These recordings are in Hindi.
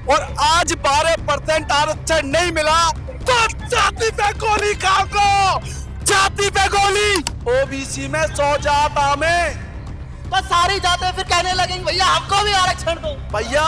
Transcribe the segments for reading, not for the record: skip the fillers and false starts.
और आज 12% आरक्षण नहीं मिला तो छाती पे गोली खाओ, छाती पे गोली। ओबीसी में 100 जात हमें, तो सारी जाते फिर कहने लगेंगे भैया हमको भी आरक्षण दो। भैया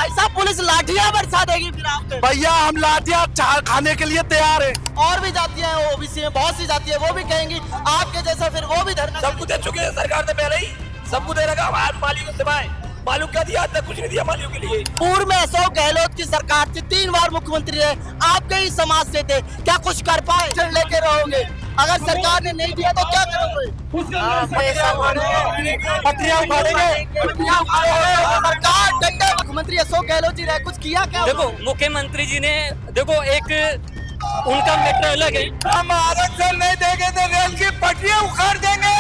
ऐसा पुलिस लाठियां बरसा देगी फिर आप पे। भैया हम लाठियां खाने के लिए तैयार हैं। और भी जातियां हैं ओबीसी में, बहुत सी जाति है, वो भी कहेंगी आपके जैसा, फिर वो भी धरना। सबको दे चुके हैं सरकार ने पहले ही, सबको दे रखा है मालियों को सिवाय। मालूम क्या दिया, आज तक कुछ नहीं दिया मालियों के लिए। पूर्व में अशोक गहलोत की सरकार थी, 3 बार मुख्यमंत्री रहे, आपके ही समाज से थे, क्या कुछ कर पाए? लेके रहोगे, अगर सरकार ने नहीं दिया तो क्या करोगे? पटरियां उखाड़ेंगे। सरकार डंडा, मुख्यमंत्री अशोक गहलोत जी रहे, कुछ किया क्या? देखो मुख्यमंत्री जी ने, देखो एक उनका मैटर अलग है। हम आरक्षण नहीं देंगे तो रेल की पटरियां उखाड़ देंगे,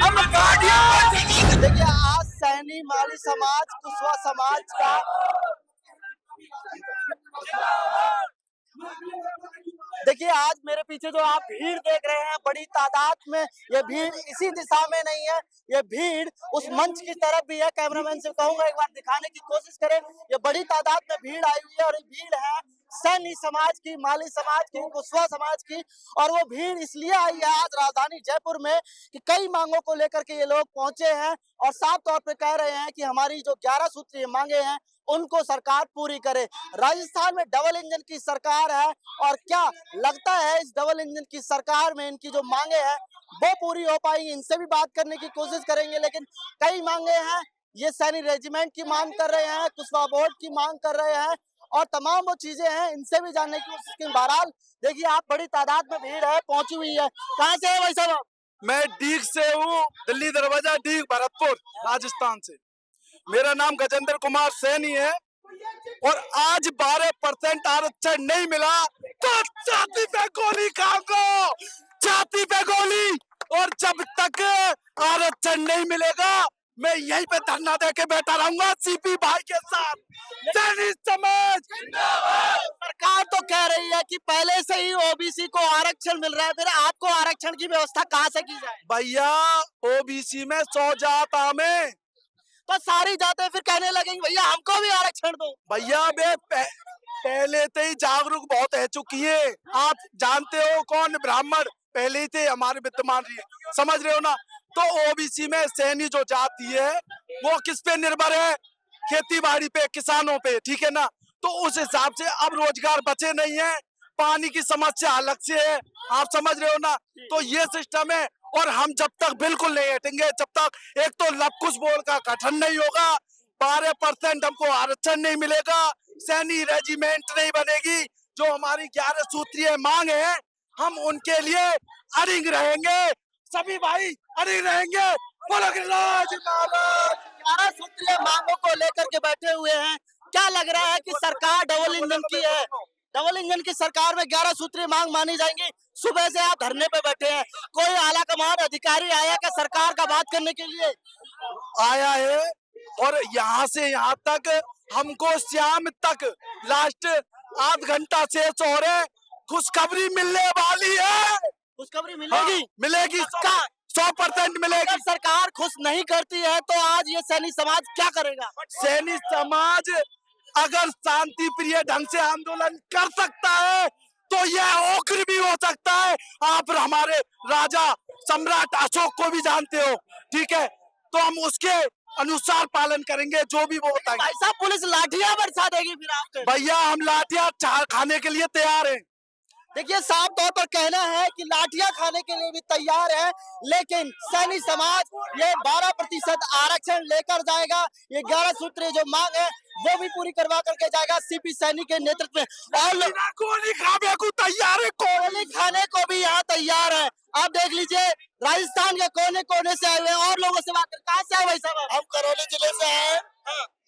हम गाड़ियां। देखिए आज सैनी, माली समाज, कुशवा समाज का देखिए आज मेरे पीछे जो आप भीड़ देख रहे हैं बड़ी तादाद में, ये भीड़ इसी दिशा में नहीं है, ये भीड़ उस मंच की तरफ भी है। कैमरामैन से कहूंगा एक बार दिखाने की कोशिश करें। ये बड़ी तादाद में भीड़ आई हुई है और ये भीड़ है सैनी समाज की, माली समाज की, कुशवा समाज की। और वो भीड़ इसलिए आई है आज राजधानी जयपुर में कि कई मांगों को लेकर के ये लोग पहुंचे हैं और साफ तौर पे कह रहे हैं कि हमारी जो 11 सूत्रीय मांगे हैं उनको सरकार पूरी करे। राजस्थान में डबल इंजन की सरकार है और क्या लगता है इस डबल इंजन की सरकार में इनकी जो मांगे हैं वो पूरी हो पाएंगी? इनसे भी बात करने की कोशिश करेंगे, लेकिन कई मांगे हैं। ये सैनिक रेजिमेंट की मांग कर रहे हैं, कुशवा बोर्ड की मांग कर रहे हैं और तमाम वो चीजें हैं, इनसे भी जानने की कोशिश करेंगे। बहरहाल देखिए आप बड़ी तादाद में भीड़ है पहुंची हुई है। कहाँ से है भाई साहब? मैं डीग से हूँ, दिल्ली दरवाजा डीग, भरतपुर, राजस्थान से। मेरा नाम गजेंद्र कुमार सैनी है और आज 12% आरक्षण नहीं मिला तो छाती पे गोली खाओ, छाती पे गोली। और जब तक आरक्षण नहीं मिलेगा मैं यहीं पे धरना दे के बैठा रहूंगा सीपी भाई के साथ। सैनी समाज सरकार तो कह रही है कि पहले से ही ओबीसी को आरक्षण मिल रहा है, फिर आपको आरक्षण की व्यवस्था कहाँ से की जाए? भैया ओबीसी में 100 जात हमें, तो सारी जाते फिर कहने लगेंगे भैया हमको भी आरक्षण दो। भैया पहले से ही जागरूक बहुत है चुकी है। आप जानते हो कौन ब्राह्मण पहले ही थे हमारे विद्यमान रही है, समझ रहे हो ना। तो ओबीसी में सैनी जो जाति है वो किस पे निर्भर है? खेती बाड़ी पे, किसानों पे, ठीक है ना। तो उस हिसाब से अब रोजगार बचे नहीं है, पानी की समस्या अलग से है, आप समझ रहे हो ना। तो ये सिस्टम है और हम जब तक बिल्कुल नहीं हटेंगे, जब तक एक तो लवकुश बोर्ड का गठन नहीं होगा, 12% हमको आरक्षण नहीं मिलेगा, सैनी रेजिमेंट नहीं बनेगी, जो हमारी 11 सूत्रीय मांग है हम उनके लिए अड़िग रहेंगे, सभी भाई अड़िग रहेंगे। बोलो गिरिराज महाराज। 11 सूत्रीय मांगों को लेकर के बैठे हुए हैं। क्या लग रहा है कि सरकार डबल इंजन की है? डबल इंजन की सरकार में 11 सूत्रीय मांग मानी जाएंगी? सुबह से आप धरने पे बैठे हैं, कोई आला कमान अधिकारी आया क्या सरकार का बात करने के लिए? आया है और यहाँ से यहाँ तक हमको शाम तक लास्ट आध घंटा शेष हो रहे, खुशखबरी मिलने वाली है। खुशखबरी मिलेगी? हाँ, मिलेगी, पक्का? 100% मिलेगी। अगर सरकार खुश नहीं करती है तो आज ये सैनी समाज क्या करेगा? सैनी समाज अगर शांति प्रिय ढंग से आंदोलन कर सकता है तो यह ओखर भी हो सकता है। आप हमारे राजा सम्राट अशोक को भी जानते हो, ठीक है, तो हम उसके अनुसार पालन करेंगे जो भी वो बताएंगे। भाई साहब पुलिस लाठियां बरसा देगी फिर आप पे। भैया हम लाठियां खाने के लिए तैयार हैं। देखिए साफ तौर पर कहना है कि लाठियां खाने के लिए भी तैयार है, लेकिन सैनी समाज ये 12% आरक्षण लेकर जाएगा। ये 11 सूत्रीय जो मांग है वो भी पूरी करवा करके जाएगा सीपी सैनी के नेतृत्व में। और गोली खाने को तैयार है, गोली खाने को भी यहाँ तैयार है। आप देख लीजिए राजस्थान के कोने कोने से आए हुए और लोगों से बात कर। कहाँ से आए भाई साहब? हम करौली जिले से हैं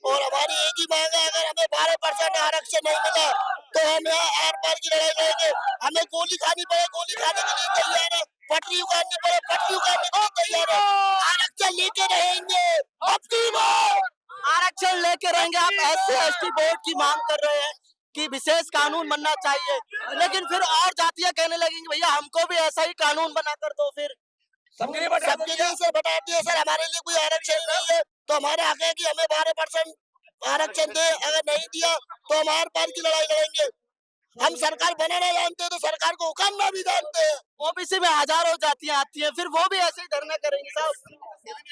और हमारी एक ही मांग है, अगर हमें 12% आरक्षण नहीं मिला तो हम यहाँ आर पार की लड़ाई लड़ेंगे। हमें गोली खानी पड़े, गोली खाने के लिए तैयार है, पटरी उगाड़नी पड़े, पटरी उगाड़ने के लिए तैयार है। आरक्षण लेके रहेंगे, अब की बार आरक्षण लेके रहेंगे। आप SC/ST बोर्ड की मांग कर रहे हैं कि विशेष कानून बनना चाहिए, लेकिन फिर और जातियां कहने लगेंगी भैया हमको भी ऐसा ही कानून बना कर दो। फिर सबके लिए सर बता दिए सर, हमारे लिए कोई आरक्षण नहीं है तो हमारा हक है कि हमें 12% आरक्षण दे, अगर नहीं दिया तो हम आर पार की लड़ाई लड़ेंगे। हम सरकार बनाना जानते हैं तो सरकार को उखाड़ना भी जानते हैं। ओबीसी में हजारों जातियां आती हैं, फिर वो भी ऐसे ही धरना करेंगे साहब।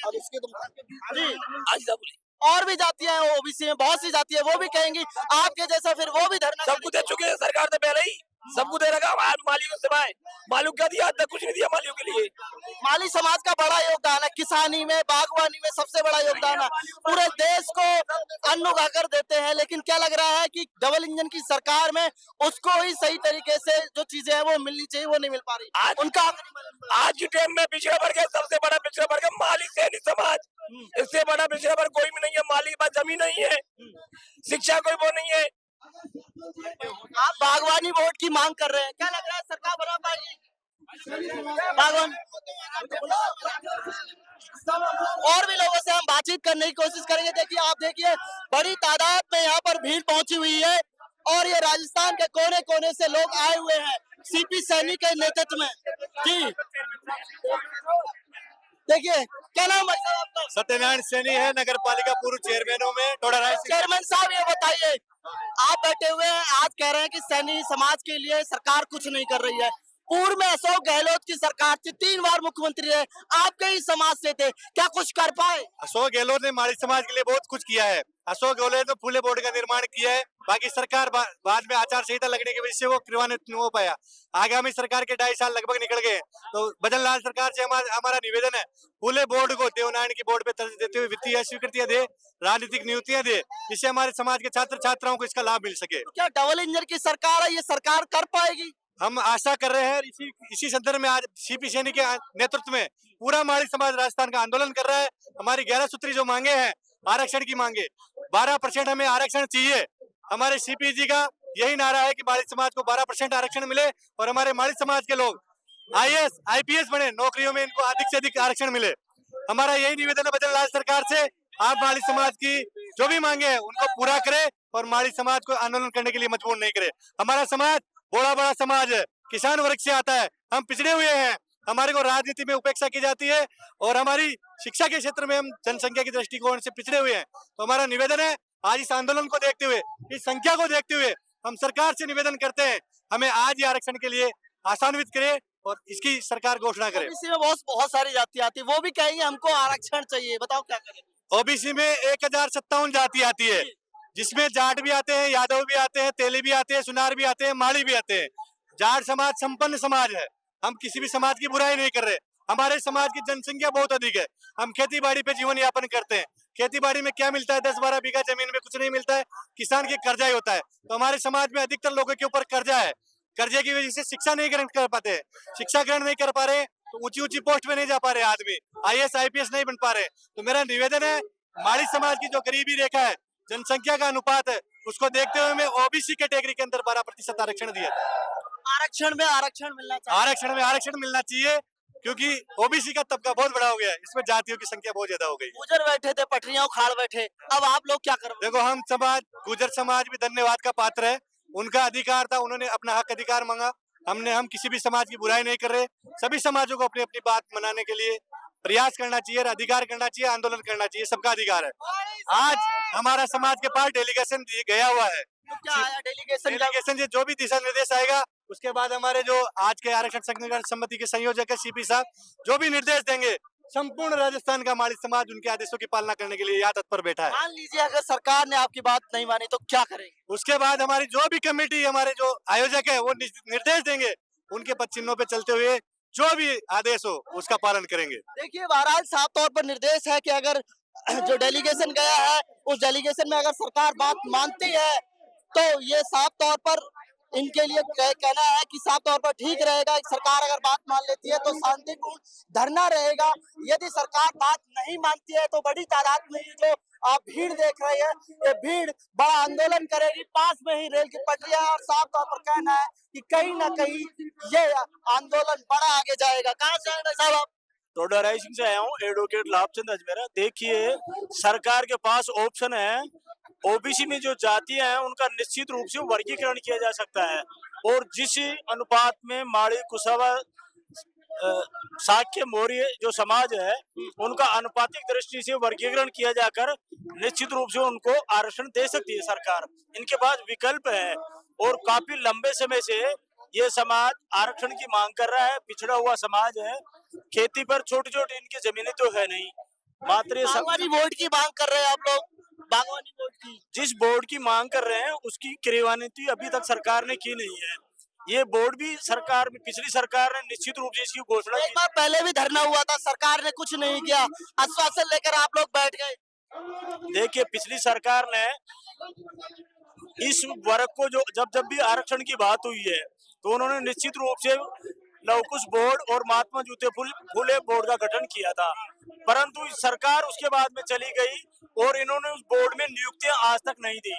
और इसके तो जी, आज साहब बोलिए। और भी जातियां हैं ओबीसी में, बहुत सी जातियां, वो भी कहेंगी आपके जैसा, फिर वो भी धरना सबको दे चुके हैं सरकार ने पहले ही, सबको दे रखा। आज मालियों से भाई मालियों क्या दिया, आज तक कुछ नहीं दिया मालियों के लिए। माली समाज का बड़ा योगदान है, किसानी में, बागवानी में सबसे बड़ा योगदान है, पूरे देश को अन्न उगाकर देते हैं। लेकिन क्या लग रहा है कि डबल इंजन की सरकार में उसको ही सही तरीके से जो चीजें हैं वो मिलनी चाहिए, वो नहीं मिल पा रही। आज उनका आज के टाइम में पिछड़ा वर्ग है, सबसे बड़ा पिछड़ा वर्ग है मालिक सैनिक समाज। इससे बड़ा पिछड़ा वर्ग कोई भी नहीं है। मालिक के पास जमीन नहीं है, शिक्षा कोई वो नहीं है। आप बागवानी बोर्ड की मांग कर रहे हैं, क्या लग रहा है सरकार बना पाएगी बागवान? और भी लोगों से हम बातचीत करने की कोशिश करेंगे। देखिए, आप देखिए बड़ी तादाद में यहाँ पर भीड़ पहुंची हुई है और ये राजस्थान के कोने कोने से लोग आए हुए हैं सीपी सैनी के नेतृत्व में। जी देखिए, क्या नाम है साहब आपका? सत्यनारायण सैनी है, नगर पालिका पूर्व चेयरमैनों में टोडाराय सिंह। चेयरमैन साहब, ये बताइए, आप बैठे हुए हैं, आज कह रहे हैं कि सैनी समाज के लिए सरकार कुछ नहीं कर रही है। पूर्व में अशोक गहलोत की सरकार थी, 3 बार मुख्यमंत्री रहे, आपके ही समाज से थे, क्या कुछ कर पाए? अशोक गहलोत ने माली समाज के लिए बहुत कुछ किया है। अशोक गहलोत ने फूले बोर्ड का निर्माण किया है। बाकी सरकार बाद में आचार संहिता लगने की वजह से वो करवाने नहीं हो पाया। आगामी सरकार के 2.5 साल लगभग निकल गए, तो भजन लाल सरकार से हमारा निवेदन है, फूले बोर्ड को देवनारायण की बोर्ड पे तर्ज देते हुए वित्तीय स्वीकृतियां दे, राजनीतिक नियुक्तियां दे, जिससे हमारे समाज के छात्र छात्राओं को इसका लाभ मिल सके। क्या डबल इंजन की सरकार है, ये सरकार कर पाएगी? हम आशा कर रहे हैं। इसी संदर्भ में आज सीपी सैनी के नेतृत्व में पूरा माली समाज राजस्थान का आंदोलन कर रहा है। हमारी 11 सूत्री जो मांगे हैं, आरक्षण की मांगे, 12% हमें आरक्षण चाहिए। हमारे सीपी जी का यही नारा है कि माली समाज को 12% आरक्षण मिले और हमारे माली समाज के लोग IAS IPS बने, नौकरियों में इनको अधिक से अधिक आरक्षण मिले। हमारा यही निवेदन है भजन लाल सरकार से, आप माली समाज की जो भी मांगे हैं उनको पूरा करे और माली समाज को आंदोलन करने के लिए मजबूर नहीं करे। हमारा समाज बड़ा समाज है, किसान वर्ग से आता है, हम पिछड़े हुए हैं, हमारे को राजनीति में उपेक्षा की जाती है और हमारी शिक्षा के क्षेत्र में हम जनसंख्या की दृष्टिकोण से पिछड़े हुए हैं। तो हमारा निवेदन है, आज इस आंदोलन को देखते हुए, इस संख्या को देखते हुए हम सरकार से निवेदन करते हैं, हमें आज ही आरक्षण के लिए आसान्वित करे और इसकी सरकार घोषणा करे। ओबीसी में बहुत सारी जातियां आती है, वो भी कहेंगे हमको आरक्षण चाहिए, बताओ क्या करें? ओबीसी में 1057 जाति आती है, जिसमें जाट भी आते हैं, यादव भी आते हैं, तेली भी आते हैं, सुनार भी आते हैं, माली भी आते हैं। जाट समाज संपन्न समाज है, हम किसी भी समाज की बुराई नहीं कर रहे। हमारे समाज की जनसंख्या बहुत अधिक है, हम खेती बाड़ी पे जीवन यापन करते हैं। खेती बाड़ी में क्या मिलता है? 10-12 बीघा जमीन में कुछ नहीं मिलता है, किसान के कर्जा ही होता है। तो हमारे समाज में अधिकतर लोगों के ऊपर कर्जा है, कर्जे की वजह से शिक्षा नहीं ग्रहण कर पाते हैं, शिक्षा ग्रहण नहीं कर पा रहे तो ऊंची पोस्ट पे नहीं जा पा रहे आदमी, IAS IPS नहीं बन पा रहे। तो मेरा निवेदन है, माली समाज की जो गरीबी रेखा है, जनसंख्या का अनुपात है, उसको देखते हुए मैं ओबीसी कैटेगरी के अंदर 12% आरक्षण दिया। आरक्षण में आरक्षण मिलना चाहिए। आरक्षण में आरक्षण मिलना चाहिए, क्योंकि ओबीसी का तबका बहुत बड़ा हो गया है, इसमें जातियों की संख्या बहुत ज्यादा हो गई। गुजर बैठे थे, पटरियां उखाड़ बैठे, अब आप लोग क्या करोगे? देखो, हम समाज, गुजर समाज भी धन्यवाद का पात्र है, उनका अधिकार था, उन्होंने अपना हक अधिकार मांगा। हम किसी भी समाज की बुराई नहीं कर रहे, सभी समाजों को अपनी अपनी बात मनाने के लिए प्रयास करना चाहिए, अधिकार करना चाहिए, आंदोलन करना चाहिए, सबका अधिकार है। आज हमारा समाज के पास डेलीगेशन गया हुआ है, तो क्या आया डेलीगेशन का? डेलीगेशन से जो भी दिशा निर्देश आएगा, उसके बाद हमारे जो आज के आरक्षण संघर्ष समिति के संयोजक है सीपी साहब, जो भी निर्देश देंगे, संपूर्ण राजस्थान का माली समाज उनके आदेशों की पालना करने के लिए यहाँ तत्पर बैठा है। मान लीजिए अगर सरकार ने आपकी बात नहीं मानी तो क्या करेंगे? उसके बाद हमारी जो भी कमेटी, हमारे जो आयोजक है, वो निर्देश देंगे, उनके पद चिन्हों पे चलते हुए जो भी आदेश हो उसका पालन करेंगे। देखिए, बहरहाल साफ तौर पर निर्देश है कि अगर जो डेलीगेशन गया है, उस डेलीगेशन में अगर सरकार बात मानती है तो ये साफ तौर पर इनके लिए कहना है कि साफ तौर पर ठीक रहेगा। सरकार अगर बात मान लेती है तो शांतिपूर्ण धरना रहेगा, यदि सरकार बात नहीं मानती है तो बड़ी तादाद में ये जो आप भीड़ देख रहे हैं, ये भीड़ बड़ा आंदोलन करेगी। पास में ही रेल की पटरियां, और साफ तौर पर कहना है कि कहीं ना कहीं ये आंदोलन बड़ा आगे जाएगा। कहाँ से आए हैं साहब आप? टोडाराय सिंह से आया हूँ, एडवोकेट लाभचंद अजमेरा। देखिए, सरकार के पास ऑप्शन है, ओबीसी में जो जातियां हैं उनका निश्चित रूप से वर्गीकरण किया जा सकता है, और जिस अनुपात में माड़ी, कुशावा, शाक्य मौर्य जो समाज है उनका अनुपातिक दृष्टि से वर्गीकरण किया जाकर निश्चित रूप से उनको आरक्षण दे सकती है सरकार। इनके पास विकल्प है और काफी लंबे समय से ये समाज आरक्षण की मांग कर रहा है। पिछड़ा हुआ समाज है, खेती पर छोटी छोटी इनकी जमीनें तो है नहीं, मात्र ये बागवानी बोर्ड की मांग कर रहे हैं आप लोग, बागवानी बोर्ड की। जिस बोर्ड की मांग कर रहे हैं उसकी क्रियान्वित अभी तक सरकार ने की नहीं है। ये बोर्ड भी सरकार में पिछली सरकार ने निश्चित रूप से इसकी घोषणा एक बार पहले भी धरना हुआ था, सरकार ने कुछ नहीं किया, आश्वासन लेकर आप लोग बैठ गए। की। देखिए पिछली सरकार ने इस वर्ग को जो जब भी आरक्षण की बात हुई है तो उन्होंने निश्चित रूप से लवकुश बोर्ड और महात्मा ज्योतिबा फुले बोर्ड का गठन किया था, परंतु सरकार उसके बाद में चली गई और इन्होंने उस बोर्ड में नियुक्तियां आज तक नहीं दी।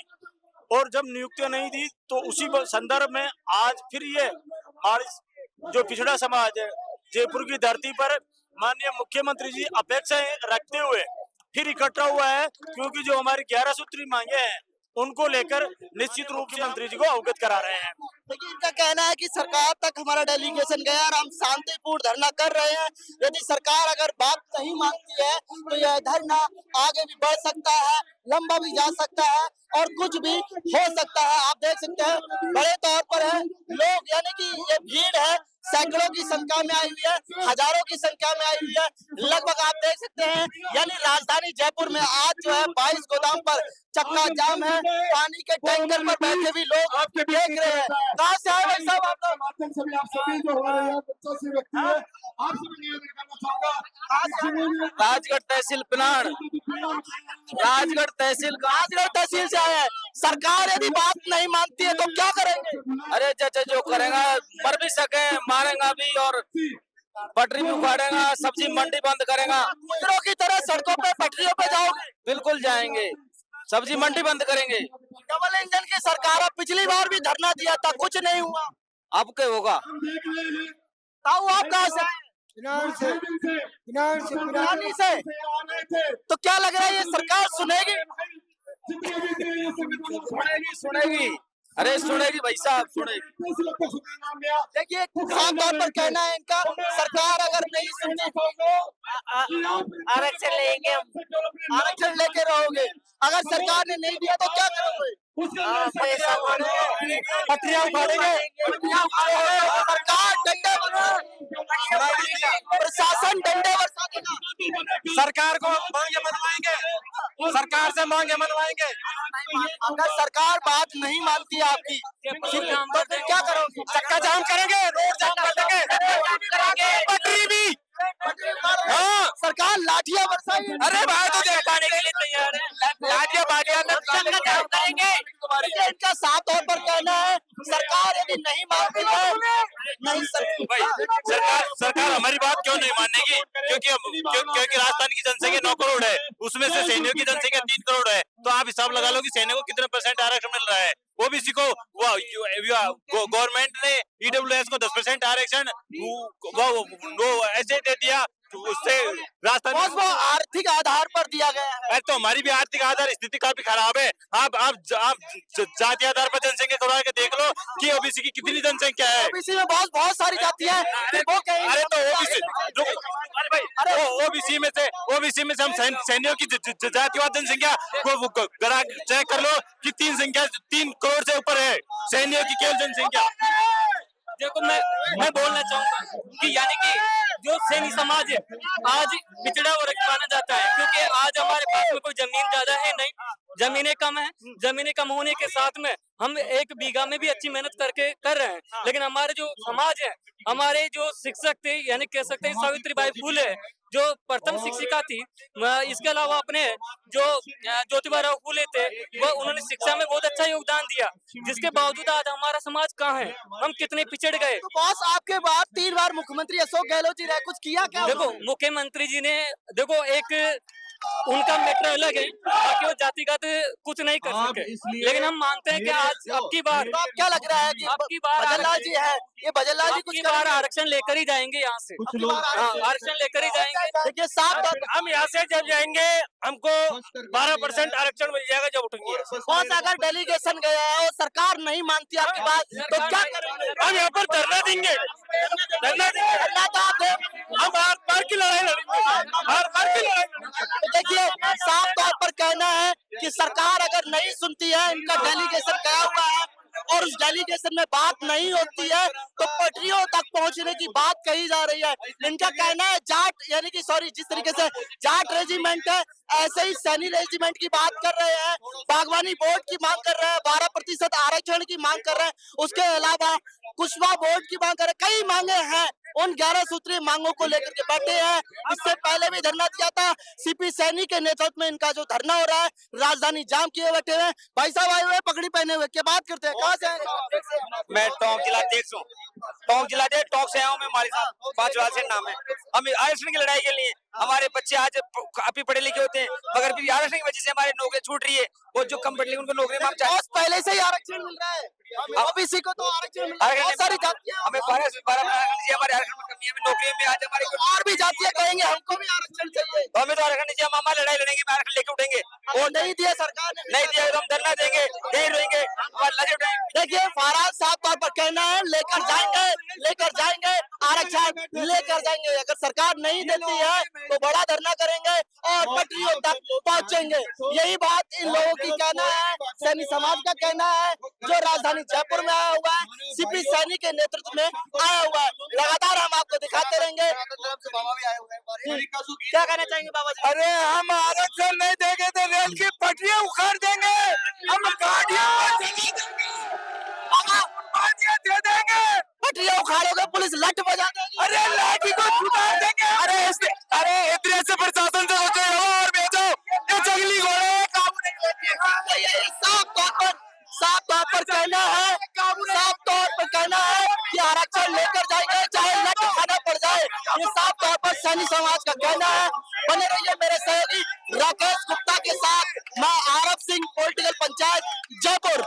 और जब नियुक्तियां नहीं दी तो उसी संदर्भ में आज फिर ये हमारी जो पिछड़ा समाज है जयपुर की धरती पर माननीय मुख्यमंत्री जी अपेक्षाएं रखते हुए फिर इकट्ठा हुआ है, क्योंकि जो हमारी 11 सूत्री मांगे हैं उनको लेकर निश्चित रूप से मंत्री जी को अवगत करा रहे हैं। लेकिन इनका कहना है कि सरकार तक हमारा डेलीगेशन गया और हम शांतिपूर्ण धरना कर रहे हैं। यदि सरकार अगर बात नहीं मानती है तो यह धरना आगे भी बढ़ सकता है, लंबा भी जा सकता है और कुछ भी हो सकता है। आप देख सकते हैं बड़े तौर पर है लोग, यानी कि ये भीड़ है, सैकड़ों की संख्या में आई हुई है, हजारों की संख्या में आई हुई है। लगभग आप देख सकते हैं यानी राजधानी जयपुर में आज जो है 22 गोदाम पर चक्का जाम है। पानी के टैंकर पर बैठे भी लोग आपके देख रहे हैं। कहाँ से आए भाई साहब आप लोग? माध्यम से भी आप सभी जो हो रहे हैं बच्चों से व्यक्ति है, आपसे भी निवेदन करना चाहूंगा। राजगढ़ तहसील पिनाड़, राजगढ़ तहसील से आए हैं। सरकार यदि बात नहीं मानती है तो क्या करेंगे? अरे चाचा जो करेगा, मर भी सके मारेगा भी और पटरी भी उखाड़ेगा, सब्जी मंडी बंद करेगा। दूसरों की तरह सड़कों पे पटरियों पे जाओगे? बिल्कुल जाएंगे, सब्जी मंडी बंद करेंगे। डबल इंजन की सरकार है, पिछली बार भी धरना दिया था, कुछ नहीं हुआ। अब क्या होगा? ताऊ आप कहाँ से आए? पिनानी से। तो क्या लग रहा है ये सरकार सुनेगी? सुनेगी, अरे सुनेगी भाई साहब, सुनेगी। देखिए साफ तौर पर कहना है इनका, सरकार अगर नहीं सुनती आरक्षण लेंगे, आरक्षण लेके रहोगे। अगर सरकार ने नहीं दिया तो क्या करोगे? पटरियां उखाड़ेंगे, सरकार डंडे प्रशासन डंडे बरसा देगा। सरकार को मांगे मनवाएंगे, सरकार से मांगे मनवाएंगे। अगर सरकार बात नहीं मानती आपकी तो फिर क्या करोगे? चक्का जाम करेंगे, रोड जाम कर देंगे, पटरी भी। हाँ, सरकार लाठियां बरसाएगी। अरे भाई तो दिखाने के लिए तैयार है, लाठियां बाटियां करेंगे। इनका साफ तौर पर कहना है सरकार यदि नहीं मानती है नहीं सरकार हमारी बात क्यों नहीं मानेगी? क्योंकि राजस्थान की जनसंख्या 9 करोड़ है, उसमें से सैनिकों की जनसंख्या 3 करोड़ है। तो आप हिसाब लगा लो कि सैनिकों को कितने % आरक्षण मिल रहा है। ओबीसी को गवर्नमेंट ने ईडब्ल्यूएस को 10% आरक्षण ऐसे दे दिया, तो उससे राजस्थान वो आर्थिक आधार पर दिया गया है। तो हमारी भी आर्थिक आधार स्थिति काफी खराब है। आप जाति आधार पर जनसंख्या करवा के देख लो कि ओबीसी की कितनी जनसंख्या है। ओबीसी में बहुत सारी जातियां हैं। वो कहेंगे अरे तो ओबीसी में से हम सैनिकों की जातिवाद जनसंख्या को चेक कर लो कि 3 करोड़ से ऊपर है सैनिकों की केवल जनसंख्या। देखो मैं बोलना चाहूंगा कि यानी कि जो सैनी समाज है आज पिछड़ा वर्ग माना जाता है, क्योंकि आज हमारे पास में कोई जमीन ज्यादा है नहीं, जमीनें कम है। जमीनें कम होने के साथ में हम 1 बीघा में भी अच्छी मेहनत करके कर रहे हैं, लेकिन हमारे जो समाज है, हमारे जो शिक्षक थे यानी कह सकते हैं सावित्रीबाई फुले जो प्रथम शिक्षिका थी, इसके अलावा अपने जो ज्योतिबा फुले थे वो उन्होंने शिक्षा में बहुत अच्छा योगदान दिया, जिसके बावजूद आज हमारा समाज कहाँ है, हम कितने पिछड़ गए। तो बॉस आपके बाद 3 बार मुख्यमंत्री अशोक गहलोत जी रहे, कुछ किया क्या? देखो मुख्यमंत्री जी ने देखो एक उनका मैटर अलग है, बाकी वो जातिगत कुछ नहीं कर सके, लेकिन हम मानते हैं कि आज अब की बार तो आप क्या लग रहा है कि अब की बार भजनलाल जी है, ये भजनलाल जी अब कुछ की बार आरक्षण लेकर ही जाएंगे यहाँ से। आरक्षण लेकर ही जाएंगे। देखिए साफ तौर पर हम यहाँ से जब जाएंगे हमको 12% आरक्षण मिल जाएगा जब उठेंगे। बॉस अगर डेलीगेशन गया है और सरकार नहीं मानती आपकी बात तो क्या करेंगे? हम यहाँ पर धरना देंगे, धरना देंगे। धरना तो आप हम आर पार की लड़ाई लड़ेंगे, आर पार की लड़ाई लड़ेंगे। तो देखिए साफ तौर पर कहना है कि सरकार अगर नहीं सुनती है, इनका डेलीगेशन गया हुआ है और उस डेलीगेशन में बात नहीं होती है तो पटरियों तक पहुंचने की बात कही जा रही है। इनका कहना है जाट यानी कि सॉरी जिस तरीके से जाट रेजिमेंट है ऐसे ही सैनी रेजिमेंट की बात कर रहे हैं, बागवानी बोर्ड की मांग कर रहे हैं, 12% आरक्षण की मांग कर रहे हैं, उसके अलावा कुशवा बोर्ड की मांग कर रहे हैं, कई मांगे हैं। उन 11 सूत्रीय मांगों को लेकर के बैठे हैं। इससे पहले भी धरना दिया था, सीपी सैनी के नेतृत्व में इनका जो धरना हो रहा है, राजधानी जाम किए बैठे हुए। भाई साहब आए हुए पगड़ी पहने हुए, क्या बात करते हैं, कहाँ से आए? मैं टोंक जिला दे टोंक से आया हूँ मैं, माली साहब 5 वाल से नाम है। हम आरक्षण की लड़ाई के लिए, हमारे बच्चे आज काफी पढ़े लिखे होते हैं मगर भी आरक्षण की वजह से हमारी नौकरी छूट रही है। वो जो कम पढ़े लिखे उनको नौकरी में हम चाहते बहुत पहले से ही आरक्षण मिल रहा है, ओबीसी को तो आरक्षण मिल रहा है, बहुत सारी जातियां हमें 12 हमारे आरक्षण में कमी है, हमें नौकरी में आज हमारी और भी जातियां कहेंगे हमको भी आरक्षण चाहिए, तो हमें तो आरक्षण नहीं चाहिए। हम हमारी लड़ाई लड़ेंगे, आरक्षण लेके उठेंगे। और नहीं दिया सरकार ने, नहीं दिया तो हम धरना देंगे, यही रहेंगे, हमारी लड़ाई उठाएंगे। देखिए फराज साफ तौर पर कहना है लेकर जाएंगे आरक्षण लेकर जाएंगे। अगर सरकार नहीं देती है तो बड़ा धरना करेंगे और पटरियों तक पहुंचेंगे। यही बात इन लोगों की कहना है, सैनी समाज का कहना है जो राजधानी जयपुर में आया हुआ है, सीपी सैनी के नेतृत्व में आया हुआ है। लगातार हम आपको दिखाते रहेंगे। क्या कहना चाहेंगे बाबा जी? अरे हम आरक्षण नहीं देंगे तो रेल की पटरियां उखाड़ देंगे, हम गाड़ियां दे देंगे, पटरियां उखाड़ोगे पुलिस लट बजा देगी, अरे लाठी को छुपा देंगे। अरे इतने से प्रशासन से होते और भेजो, ये जंगली घोड़े काबू नहीं होते। ये साफ तौर पर कहना है कि आरक्षण लेकर जाएंगे चाहे लट खाना पड़ जाए। ये साफ तौर पर सैनी समाज का कहना है। बने रहिए मेरे सहयोगी राकेश गुप्ता के साथ। मैं आरब सिंह, पॉलिटिकल पंचायत जयपुर।